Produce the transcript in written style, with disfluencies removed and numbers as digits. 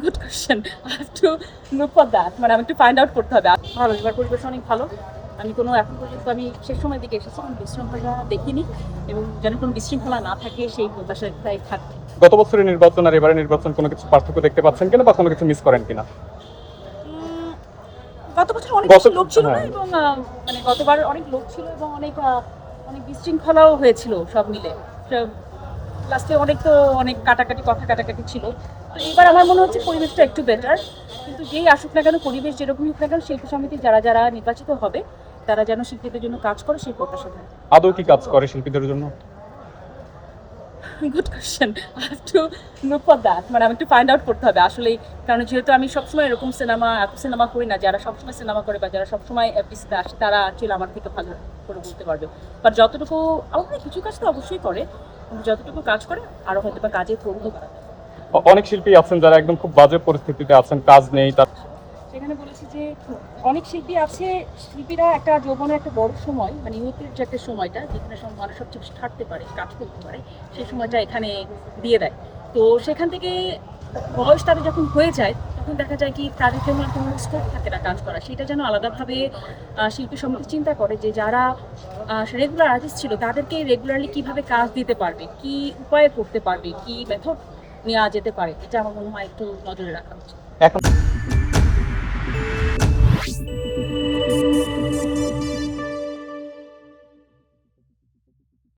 Good question. I have to look for that, মানে আমি একটু ফাইন্ড আউট করতে হবে। ভালো, এবার পরিবেশ অনেক ভালো। আমি কোনো এখন পর্যন্ত আমি শেষ সময়ের দিকে এসেছি, কোনো বিশৃঙ্খলা দেখিনি এবং যেন কোনো বিশৃঙ্খলা না থাকে সেই প্রত্যাশাটাই থাকবে। গত বছরের নির্বাচন আর এবারের নির্বাচন কোনো কিছু পার্থক্য দেখতে পাচ্ছেন কিনা বা কোনো কিছু মিস করেন কিনা? উম, গত বছর অনেক গত বেশি লোক ছিল না হ্যাঁ। এবং মানে গতবার অনেক লোক ছিল এবং অনেক অনেক বিশৃঙ্খলাও হয়েছিল সব মিলে। লাস্টে অনেক তো অনেক কাটাকাটি কথা কাটাকাটি ছিল। তো এবার আমার মনে হচ্ছে পরিবেশটা একটু বেটার, কিন্তু যেই আসুক না কেন, পরিবেশ যেরকমই হোক না কেন, শিল্পী সমিতি যারা যারা নির্বাচিত হবে তারা যেন শিল্পীদের জন্য কাজ করে সেই প্রত্যাশা থাকে। আদৌ কি কাজ করে শিল্পীদের জন্য? Good question. I have to look for that, মানে আমি একটু ফাইন্ড আউট করতে হবে আসলে। কারণ যেহেতু আমি সবসময় এরকম এত সিনেমা করি না, যারা সবসময় সিনেমা করে বা যারা সবসময় এফডিসিতে আসে তারা অ্যাকচুয়ালি আমার থেকে ভালো করে বলতে পারবে। বাট যতটুকু আমার মনে হয় কিছু কাজ তো অবশ্যই করে, কিন্তু যতটুকু কাজ করে আরও হয়তো বা কাজের প্রভাব। অনেক শিল্পী আছেন যারা একদম খুব বাজে পরিস্থিতিতে আছেন, কাজ নেই তার। সেখানে বলেছি যে অনেক শিল্পী আছে, শিল্পীরা একটা যৌবনের একটা বড় সময়, মানে ইউথের যে একটা সময়টা যেখানে সব মানুষ সবচেয়ে বেশি খাটতে পারে, কাজ করতে পারে, সেই সময়টা এখানে দিয়ে দেয়। তো সেখান থেকে বয়স তাদের যখন হয়ে যায় তখন দেখা যায় কি তাদের জন্য আর কোনো স্কোপ থাকে না কাজ করা। সেটা যেন আলাদাভাবে শিল্পী সমিতি চিন্তা করে যে যারা রেগুলার আর্টিস্ট ছিল তাদেরকে রেগুলারলি কিভাবে কাজ দিতে পারবে, কি উপায়ে করতে পারবে, কি মেথড নেওয়া যেতে পারে, এটা আমার মনে হয় একটু নজরে রাখা উচিত। এখন